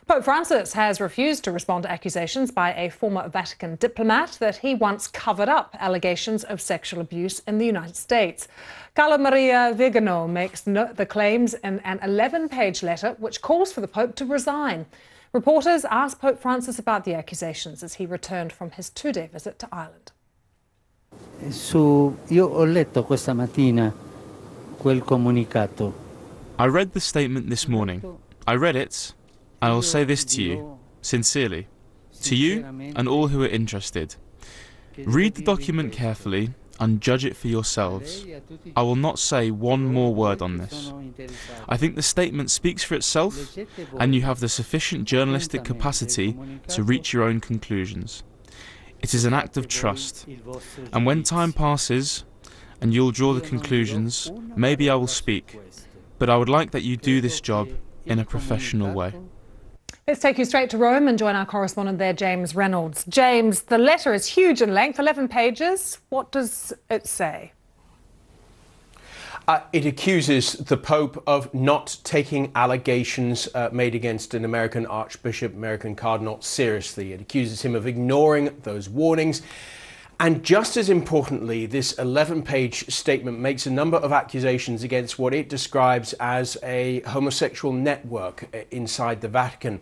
Pope Francis has refused to respond to accusations by a former Vatican diplomat that he once covered up allegations of sexual abuse in the United States. Carlo Maria Vigano makes the claims in an 11-page letter which calls for the Pope to resign. Reporters asked Pope Francis about the accusations as he returned from his two-day visit to Ireland. Io ho letto questa mattina quel comunicato. I read the statement this morning. I read it, and I'll say this to you, sincerely, to you and all who are interested. Read the document carefully and judge it for yourselves. I will not say one more word on this. I think the statement speaks for itself, and you have the sufficient journalistic capacity to reach your own conclusions. It is an act of trust, and when time passes and you'll draw the conclusions, maybe I will speak, but I would like that you do this job in a professional way. Let's take you straight to Rome and join our correspondent there, James Reynolds. James, the letter is huge in length, 11 pages. What does it say? It accuses the Pope of not taking allegations made against an American archbishop, American cardinal, seriously. It accuses him of ignoring those warnings. And just as importantly, this 11-page statement makes a number of accusations against what it describes as a homosexual network inside the Vatican.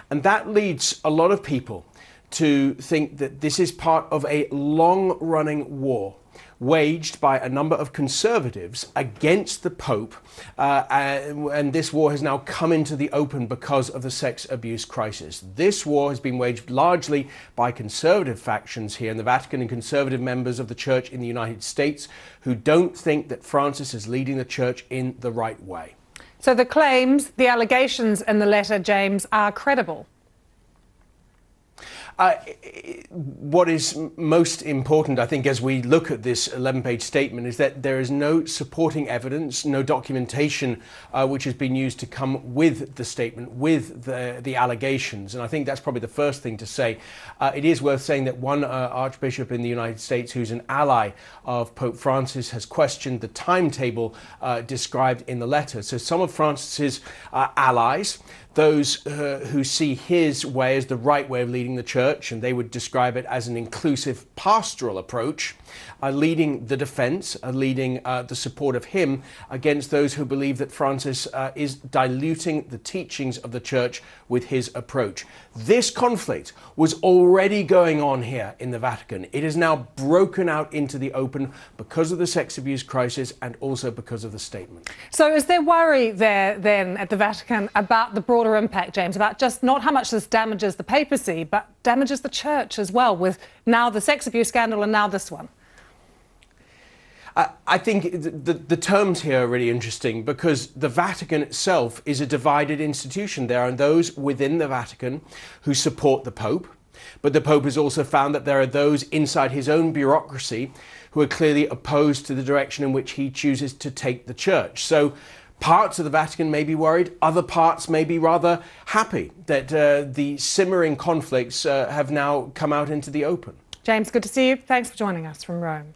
And that leads a lot of people to think that this is part of a long-running war waged by a number of conservatives against the Pope, and this war has now come into the open because of the sex abuse crisis. This war has been waged largely by conservative factions here in the Vatican and conservative members of the Church in the United States who don't think that Francis is leading the Church in the right way. So the claims, the allegations in the letter, James, are credible? What is most important, I think, as we look at this 11-page statement is that there is no supporting evidence, no documentation which has been used to come with the statement, with the allegations. And I think that's probably the first thing to say. It is worth saying that one archbishop in the United States who's an ally of Pope Francis has questioned the timetable described in the letter. So some of Francis's allies, those who see his way as the right way of leading the Church, and they would describe it as an inclusive pastoral approach, are leading the defence, are leading the support of him against those who believe that Francis is diluting the teachings of the Church with his approach. This conflict was already going on here in the Vatican. It is now broken out into the open because of the sex abuse crisis and also because of the statement. So is there worry there then at the Vatican about the broader impact, James, about just not how much this damages the papacy, but damages the Church as well, with now the sex abuse scandal and now this one? I think the terms here are really interesting because the Vatican itself is a divided institution. There are those within the Vatican who support the Pope, but the Pope has also found that there are those inside his own bureaucracy who are clearly opposed to the direction in which he chooses to take the Church. So parts of the Vatican may be worried, other parts may be rather happy that the simmering conflicts have now come out into the open. James, good to see you. Thanks for joining us from Rome.